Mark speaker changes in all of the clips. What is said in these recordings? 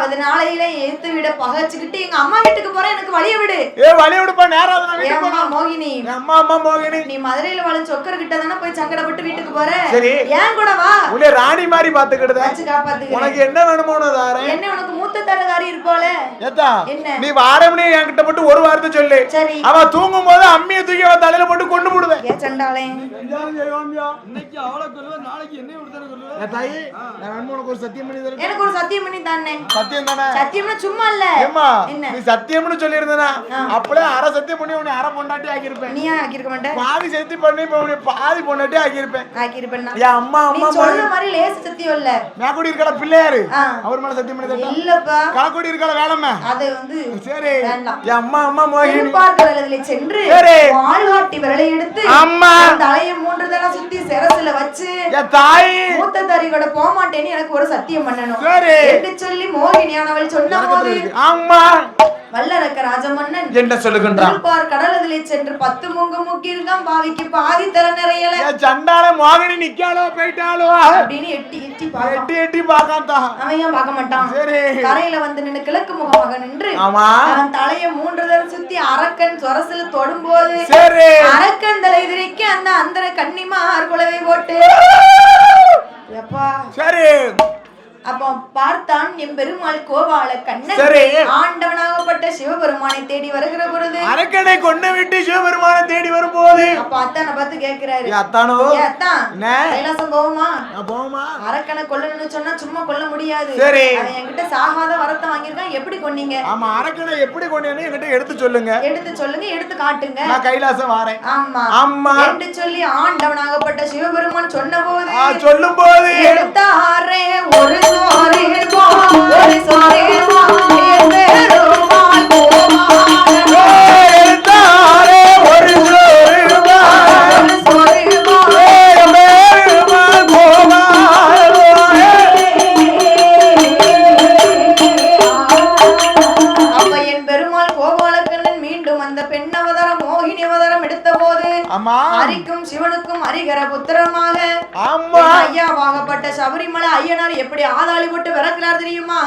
Speaker 1: அதனால ஏத்து விட பகச்சுக்கிட்டு எங்க அம்மா வீட்டுக்கு போறேன், எனக்கு வழிய விடு.
Speaker 2: வழிய விடுப்பா, நேரம்
Speaker 1: அம்மா மோகினி,
Speaker 2: அம்மா மோகினி,
Speaker 1: நீ மதுரையில வாழ சொக்கர் கிட்ட தானே போய் சங்கடப்பட்டு வீட்டுக்கு போற.
Speaker 2: சரி,
Speaker 1: ஏன் கூட வா,
Speaker 2: உன்னை ராணி மாதிரி பாத்துக்கிடுத,
Speaker 1: உனக்கு
Speaker 2: என்ன வேணுமோ தாரேன்.
Speaker 1: என்ன உனக்கு மூத்த தரகாரி இருப்போல,
Speaker 2: நீ வாரம்னே என்கிட்ட மட்டும் ஒரு வார்த்தை சொல்லு. சரி, அவ தூங்கும் போது அம்மியை தூக்கி அவ தலையில போட்டு கொண்டு போடுவேன்.
Speaker 1: ஏன் சண்டாளே,
Speaker 3: இன்னைக்கு அவளை கொல்லுவேன், நாளைக்கு என்ன விடுதலை கொல்லுவேன்.
Speaker 2: தாயி, நான் உனக்கு ஒரு சத்தியம் பண்ணி தரேன்.
Speaker 1: எனக்கு ஒரு சத்தியம் பண்ணி தானே.
Speaker 2: சத்தியம் தானே?
Speaker 1: சத்தியம்னா சும்மா இல்ல.
Speaker 2: ஏம்மா, நீ சத்தியம்னு சொல்லி இருந்தனா அப்பளே அரை சத்தியம் பண்ணி உன்னை அரை பொண்டாட்டி ஆக்கி இருப்பேன்.
Speaker 1: நீ ஆக்கி இருக்க மாட்டே.
Speaker 2: பாதி சத்தியம் பண்ணி உன்னை பாதி பொண்டாட்டி ஆக்கி இருப்பேன்.
Speaker 1: ஆக்கி இருப்பேனா?
Speaker 2: ஏ அம்மா அம்மா
Speaker 1: சொல்ற மாதிரி லேஸ் சத்தியம் இல்ல.
Speaker 2: மேகூடி இருக்கற பிள்ளையாரு அவர் மேல சத்தியம் பண்ணி தரேன்.
Speaker 1: இல்லப்பா,
Speaker 2: காக்கூடி இருக்கற வேலம்மா அது
Speaker 1: வந்து
Speaker 2: சரி. ஏ அம்மா அம்மா மோகினி
Speaker 1: பார்க்கறதுல சென்று வாள்காட்டி விரலை எடுத்து அம்மா தலையை 3 தடவை சுத்தி சிரசுல வச்சு
Speaker 2: ஏ தாய்
Speaker 1: மூத்த தாரியோட போக மாட்டேன்னு எனக்கு ஒரு சத்தியம் பண்ணணும் என்று சொல்லி மோகினியானவள் சொன்னபோது
Speaker 2: அம்மா
Speaker 1: வல்லரக்க ராஜமன்னன்
Speaker 2: என்ன சொல்லுகின்றான்?
Speaker 1: கடலதிலே சென்று 10 மூங்க முக்கிருக்கான், பாவிக்கு பாதி தர நிறையல.
Speaker 2: சண்டால மோகினி நிக்காளோ போயிட்டாளோ
Speaker 1: அப்படின்னு எட்டி
Speaker 2: எட்டி பாக்கான்.
Speaker 1: அவன் ஏன் பார்க்க மாட்டான்?
Speaker 2: சரி,
Speaker 1: கரையில வந்து நின்று கிழக்கு முகமாக நின்று அவன் தலைய 3 தடவை சுத்தி அரக்கன் சொரசுல தொடும்போது அரக்கன் தலை எதிரிக்கு அந்த அந்தர கன்னிமார் குலவை போட்டு
Speaker 2: சரி.
Speaker 1: அப்போ பார்த்தான் எம்பெருமாள் கோபால கண்ணன் ஆண்டவனாகப்பட்ட சிவபெருமானை தேடி வருகிற பொழுது
Speaker 2: அரக்கனை கொண்டு விட்டு சிவபெருமானை தேடி வரும்போது
Speaker 1: அப்ப அத்தானை பார்த்து கேட்கிறாரு,
Speaker 2: அத்தானோ
Speaker 1: கைலாசம் போவோமா?
Speaker 2: போவோமா?
Speaker 1: அரக்கனை கொல்லணும்னு சொன்னா சும்மா கொல்ல முடியாது. அவன் என்கிட்ட சாகாத வரத்தை வாங்கியிருக்கான், எப்படி கொன்னீங்க?
Speaker 2: ஆமா, அரக்கனை எப்படி கொண்டீங்கன்னு என்கிட்ட எடுத்து சொல்லுங்க.
Speaker 1: எடுத்து காட்டுங்க,
Speaker 2: நான் கைலாசம் வாரேன்.
Speaker 1: ஆமா
Speaker 2: ஆமா
Speaker 1: என்று சொல்லி ஆண்டவனாகப்பட்ட சிவபெருமான் சொன்னபோது
Speaker 2: சொல்லும் போது
Speaker 1: எடுத்தாரே ஒரு சோரே ஒரு சோரே பெருமாள் கோபால
Speaker 2: எடுத்தாரே ஒரு சோரே பெருமாள் கோபால.
Speaker 1: அப்ப என் பெருமாள் கோபாலக்கண்ணன் மீண்டும் அந்த பெண் அவதாரம் மோகினி அவதாரம் எடுத்த போது ஹரிக்கும் சிவனுக்கும் ஹரிகர புத்திரமாக ஐயாவாகப்பட்ட சபரிமலை ஐயனார் எப்படி ஆதாளி போட்டு விறக்கிறார் தெரியுமா?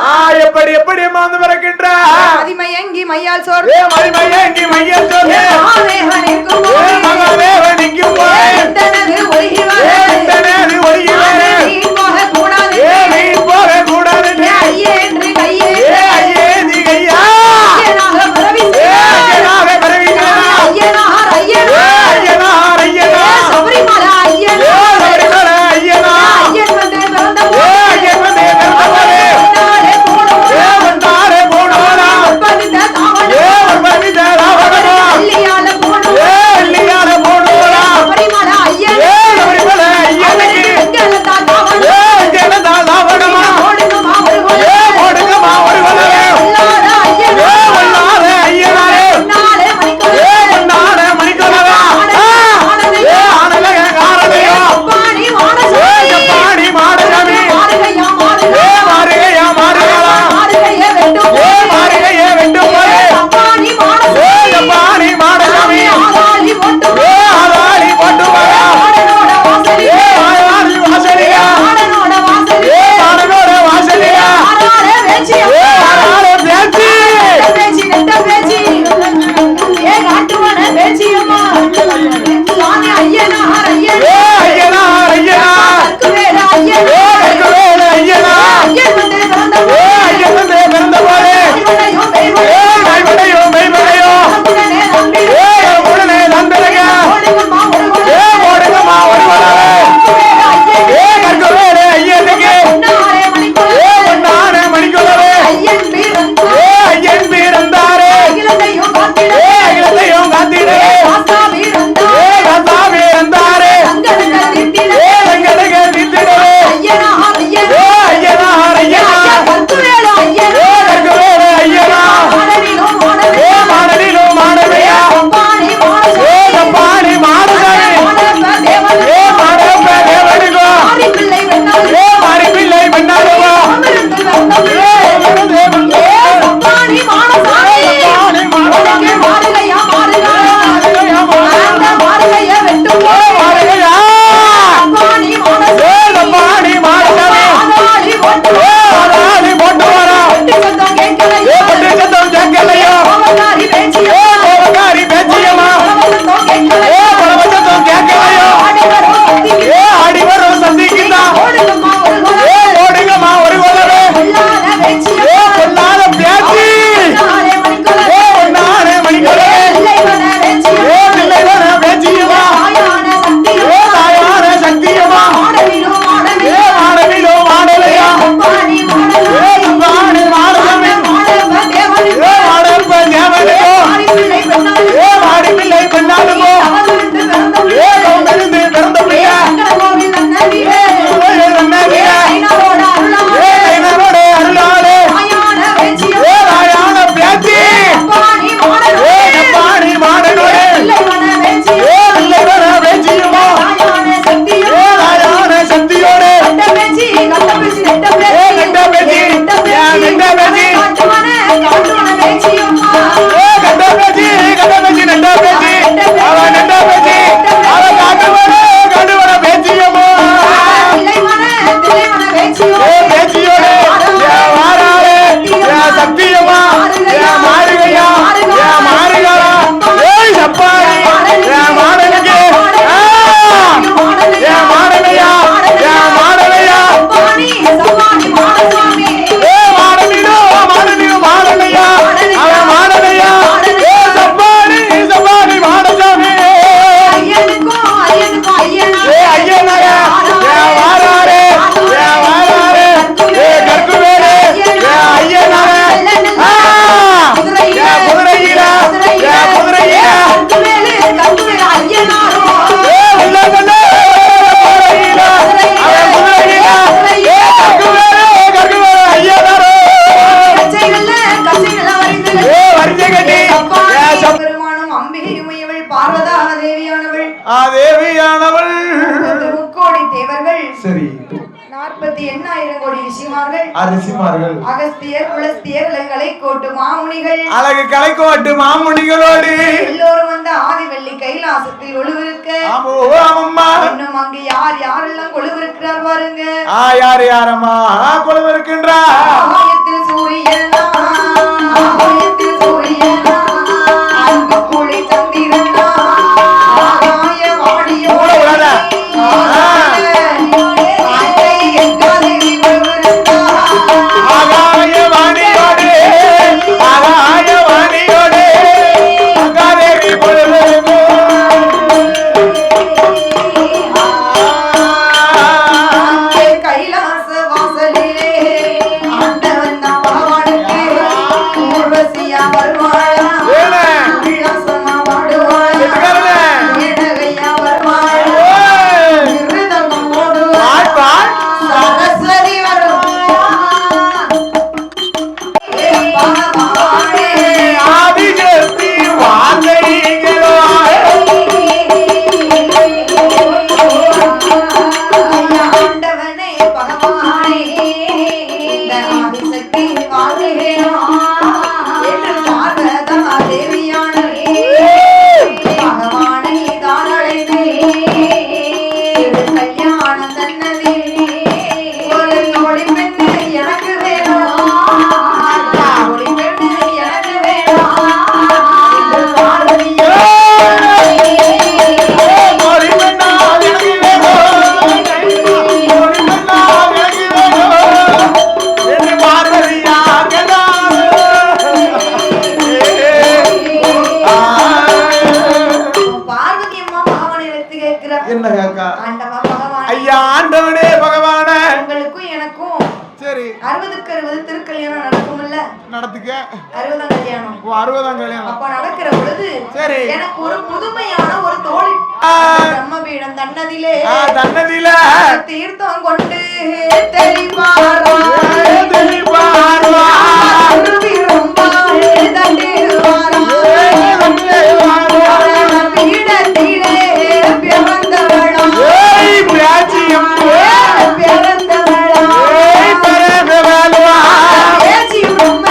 Speaker 2: எப்படி எப்படி வந்து விறக்கின்றார்?
Speaker 1: மதிமயங்கி மையால் சோர்
Speaker 2: மதிமயங்கி மையால் சோர் மகாதேவனுக்கும்
Speaker 1: தனது ஒழுகி வர போக கூடாது
Speaker 2: போக கூடாது
Speaker 1: ஐயே என்று கையே
Speaker 2: ஐயே நீ கையா
Speaker 1: ஐயனாக பரவி ஐயனார் ஐயனார் ஐயனா சபரிமலை ஐயனா ஐயன் வந்து பிறந்த போது வந்தாரே போனோரா பவித தாவணா இல்லையால போனோரா சபரிமலை ஐயன் எங்கலதா தாவணமா ஓடுங்கமா ஒரு வலே வல்லார ஐயனாரே நாளே மணிக்கோலவா ஆனலைய காரதையோ பாணி மாடசாமி மாறுகையா மாறுகையா மாறுகையே வெட்டும் பாணி மாடசாமி ஆதாளி போட்டு வரா வாசலியா மாடனோட வாசலியா பேச்சி நெட்ட பேச்சி ஏ காட்டுவன பேச்சியம்மா ஐயனார் ஐயனா ஐயன் வந்து பிறந்த போது மெய்மடையோ உடனே நம்புறங்க ஓடுங்கம்மா ஒரு வளவே ஐயனுக்கு நானே மணிக்கொள்ளவே ஐயன் பிறந்தாரே அகிலத்தையும் காத்திடே காசாவி இருந்தாரே எங்களுக்கு நித்திடவே ஐயனார் ஐயனா கற்குவேலு ஐயனா மாடலிலும் மாடவையா பாணி மாடசாமி மாடப்ப தேவனுக்கோ மாறி பிள்ளை பெண்ணாலுவோ பாணி மாடசாமி போட்டு வரா பொட்டி சத்தம் கேட்கலையோ
Speaker 2: பொட்டி சத்தம் கேட்கலையோ
Speaker 1: கோவக்காரி பேச்சியோ
Speaker 2: கோவக்காரி பேச்சியம்மா
Speaker 1: சத்தம் கேட்கலையோ
Speaker 2: சத்தம் கேட்கலையோ ஆடி வரும் சந்திக்குதா
Speaker 1: ஓடுங்கம்மா ஒரு குலவே
Speaker 2: ஓடுங்கம்மா ஒரு குலவே
Speaker 1: கொல்லாத பேச்சியோ
Speaker 2: கொல்லாத பேச்சி
Speaker 1: நாளே மணிக்குலவே
Speaker 2: நானே மணிக்குலவே
Speaker 1: இல்லைவன பேச்சியோ
Speaker 2: இல்லைவன பேச்சியம்மா தாயான சக்தியம்மா
Speaker 1: மாடவிலோ
Speaker 2: மாடலையா
Speaker 1: பாணி மாடவே
Speaker 2: மாடவே
Speaker 1: மாடவ தேவனுக்கு
Speaker 2: மாடப்ப தேவனையோ
Speaker 1: மாடி பிள்ளை பெண்ணாளுக்கு
Speaker 2: மாடி பிள்ளை பெண்ணாளுமோ
Speaker 1: அவளிருந்து பிறந்த பிள்ளை
Speaker 2: பிறந்த பிள்ளையா
Speaker 1: சங்கட கோவில் நன்னதியே ஐநாவோட அருளாளே தாயான பேச்சியோ
Speaker 2: தாயான பேச்சி
Speaker 1: பாணி மாடவே
Speaker 2: பாணி மாடனோடு
Speaker 1: இல்லைவன பேச்சியோ
Speaker 2: இல்லைவன பேச்சியுமோ
Speaker 1: தாயான சக்தியோ
Speaker 2: தாயான சக்தியோடு
Speaker 1: கட்ட பேச்சி நெட்ட பேச்சி
Speaker 2: நெட்ட பேச்சி
Speaker 1: காட்டுவன பேச்சியம்மா
Speaker 2: கட்ட பேச்சி நெட்ட பேச்சி அவ நெட்ட பேச்சி அவ காட்டுவன பேச்சியமோ
Speaker 1: இல்லைவன பேச்சியோ
Speaker 2: பேச்சியோடு வாராளே சக்தியம்மா மாறுகையா மாறுகளா ஏய் சப்பாரி மாடலுக்கு மாடலையா மாடலையா
Speaker 1: பாணி சவாணி மாடசாமி
Speaker 2: மாடலினோ மாடலையா அவன் மாடலையா சப்பாரி சப்பாரி மாடசாமி
Speaker 1: ஐயனுக்கும் ஐயனா
Speaker 2: ஐயனாக வாராரே வாராரே கற்குவேலே ஐயனாக குதிரையில
Speaker 1: கட்டுவேலு ஐயனாரோ பெருமானும் அம்பிகையுமையவள் பார்வதா தேவியானவள்
Speaker 2: தேவியானவள்
Speaker 1: முக்கோடி தேவர்கள்
Speaker 2: சரி
Speaker 1: 48,000 கோடி ரிஷிமார்கள்
Speaker 2: அரிசிமார்கள்
Speaker 1: அகஸ்தியர் புலஸ்தியர் இளங்கலை கோட்டு மாமுனிகள்
Speaker 2: அழகு கலைக்கோட்டு மாமுனிகளோடு
Speaker 1: எல்லோரும் வந்த ஆதி வெள்ளி கைலாசத்தில் ஒளிவிருக்க
Speaker 2: ஆமம்மா
Speaker 1: இன்னும் அங்கு யார் யாரெல்லாம் கொழுவிருக்கிறார் பாருங்க
Speaker 2: யார் யாரம்மா கொழுவிருக்கின்றா
Speaker 1: ஆகாயத்தில் சூரியனா ஆகாயத்தில் சூரியனா அன்பு கூலி சந்திரனா ஆகாய வாடியோட
Speaker 2: ஆகாயவாணியோடு அகாதேவி பொழுது
Speaker 1: கைலாச வாசலிலே ஆண்டவன் பகவானுக்கு ஊர்வசியா வருவாளா கைலாசமா பாடுவாளா ஏனகையா வருவாளா இருதங்கம் போடுவாளா சரஸ்வதி வருவாளா பகவானே
Speaker 2: ஆதிசக்தி வாசைகளோ
Speaker 1: ஆண்டவனே பகவானே இந்த ஆதிசக்தி வாழ்கிறேனோ என்று பார்வதா தேவியானே பகவானை தான் அழைத்தேன் கல்யாணம் தன்னதில் ஒரு ஒளி பெண்ணு எனக்கு வேணும் ஒளி பெண்ணு எனக்கு வேணும் என்று பார்வதியோ பார்வதி அம்மா பகவானை எடுத்து கேட்கிறார்
Speaker 2: என்ன கேக்கா
Speaker 1: ஆண்டவா பகவான்
Speaker 2: ஐயா ஆண்டவனே பகவான
Speaker 1: உங்களுக்கும் எனக்கும்
Speaker 2: சரி
Speaker 1: 60க்கு 60 திருக்கல்யாணம் நடக்கும்ல
Speaker 2: நடத்துக்க
Speaker 1: 60ஆம் கல்யாணம்
Speaker 2: 60ஆம் கல்யாணம்
Speaker 1: அப்ப நடக்கிற பொழுது
Speaker 2: சரி.
Speaker 1: எனக்கு ஒரு புதுமையான ஒரு தோழி பிரம்மபீடம் தன்னதிலே
Speaker 2: தன்னதில
Speaker 1: தீர்த்தம் கொண்டு தெளிப்பாரா
Speaker 2: தெளிப்பாரா
Speaker 1: விரும்பாள் தட்டிடுவாரா பீடத்திலே பிறந்தவளா பிறந்தவளா பேச்சி உண்ம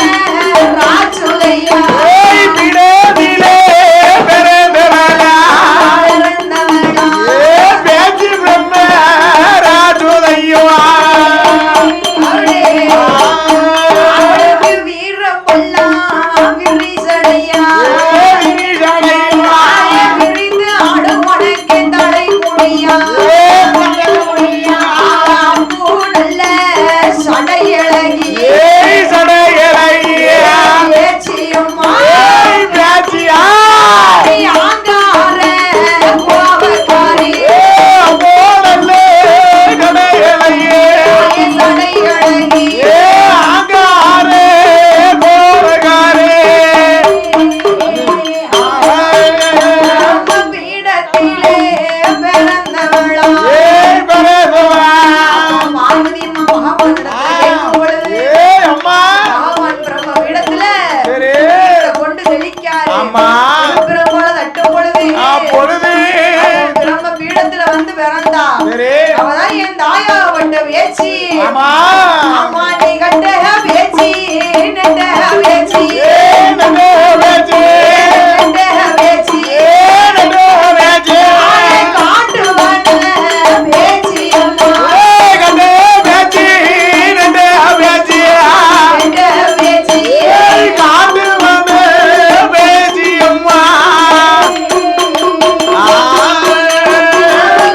Speaker 1: ராஜுலையா பிறந்தவளா அவளே
Speaker 2: பொழுது
Speaker 1: பிரம்ம பீடத்துல வந்து பிறந்தா
Speaker 2: சரி
Speaker 1: அவதான் என் தாயாவட்ட பேச்சு
Speaker 2: ஆமா
Speaker 1: அம்மா நீ கட்ட பேச்சு நெட்ட பேச்சு
Speaker 2: நட்டோ பேச்சு
Speaker 1: நெட்ட பேச்சு
Speaker 2: நட்டோ பேச்சு
Speaker 1: காட்டுவான பேச்சு அம்மா
Speaker 2: கட்டோ பேச்சு நட்டோ பேச்சு
Speaker 1: நெட்ட பேச்சு
Speaker 2: காட்டு வந்து பேச்சு அம்மா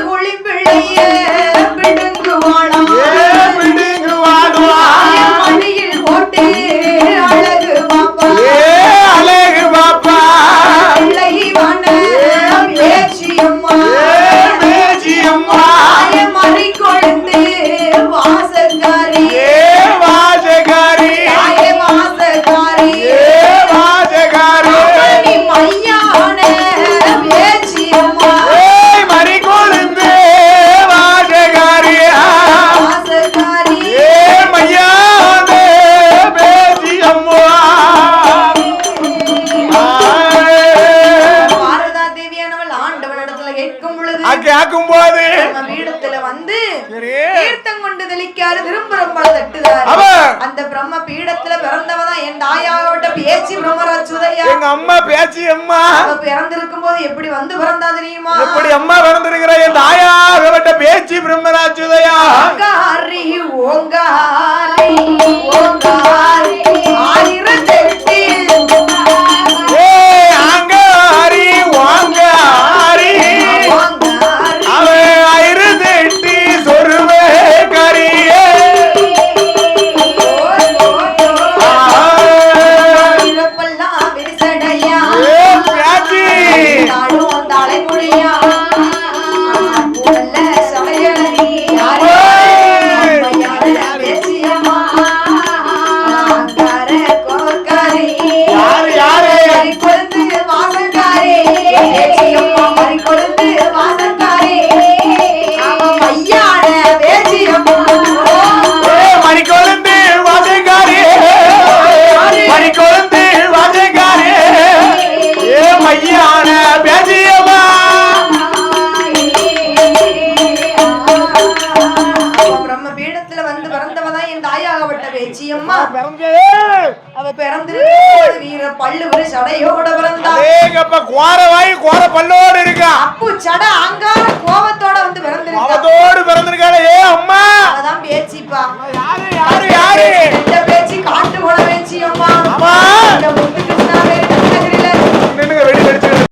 Speaker 1: குழி பிள்ளைய பிடுங்குவாளா
Speaker 2: பிடிங்குவாடுவா
Speaker 1: மடியில் போட்டு அழகு பாப்பா
Speaker 2: அழகு பாப்பா
Speaker 1: பிள்ளைவான பேச்சு அம்மா
Speaker 2: பேச்சு அம்மா
Speaker 1: மறி கொழுந்து வாசக்காரி
Speaker 2: வாசகாரி
Speaker 1: வாசக்காரி
Speaker 2: வாசகாரி
Speaker 1: நீ மையான பேச்சு அம்மா
Speaker 2: மறி கொழுந்து வாசகாரியா
Speaker 1: வாசக்காரி
Speaker 2: மையாதே பேச்சு அம்மா
Speaker 1: பாரதா தேவியானவள் ஆண்டவனிடத்துல கேட்கும் பொழுது
Speaker 2: கேட்கும் போது
Speaker 1: நம்ம வீடத்துல வந்து
Speaker 2: சரி
Speaker 1: தீர்த்தம் கொண்டு தெளிக்காரு திரும்புறம்பள தட்டுதாரு
Speaker 2: அவ
Speaker 1: அந்த பிரம்ம பீடத்துல பிறந்தவதான் என் தாயாவோட பேச்சு பிரம்மராஜுதையா
Speaker 2: எங்க அம்மா பேச்சு அம்மா
Speaker 1: அவ பிறந்திருக்கும் போது எப்படி வந்து பிறந்தா தெரியுமா
Speaker 2: எப்படி அம்மா பிறந்திருக்கிற என் தாயா அவட்ட பேச்சு பிரம்மராஜுதையா
Speaker 1: ஓங்காரி ஓங்காரி ஓங்காரி ஆயிரத்தெட்டில்
Speaker 2: ஏ ஆங்காரி வாங்காரி
Speaker 1: ஓங்காரி
Speaker 2: அவ ஐருதெட்டி சொருவே கரியே
Speaker 1: இறப்பெல்லாம் விரிசடையா
Speaker 2: ஏ பேச்சு
Speaker 1: தாழும் தலைமுடியா உடல்ல சமையலடி யாரு அம்மையான பேச்சியம்மா ஆங்கார கோக்காரி
Speaker 2: யாரு யாரு
Speaker 1: மறி கொழுந்து வாசக்காரி பேச்சியம்மா மறி கொழுந்து வாசக்காரி அவன் மையான பேச்சியம்மா
Speaker 2: மணிக்கொழுந்து வாசகாரி மணிக்கொழுந்து வாசகாரி ஏ மையான பேச்சியம்மா
Speaker 1: பிரம்ம பீடத்துல வந்து பிறந்தவதான் என் தாயாகப்பட்ட பேச்சியம்மா
Speaker 2: பிறந்தே
Speaker 1: அவ பிறந்திருக்கும் வீர பல்லு ஒரு சடையோட பிறந்தா
Speaker 2: அதேங்கப்ப கோர வாய் கோர பல்லோடு இருக்கா
Speaker 1: அப்பு சட அங்கார கோபத்தோட வந்து பிறந்திருக்கா
Speaker 2: அவதோடு பிறந்திருக்காளே ஏ அம்மா
Speaker 1: அவதான் பேச்சிப்பா
Speaker 2: யாரு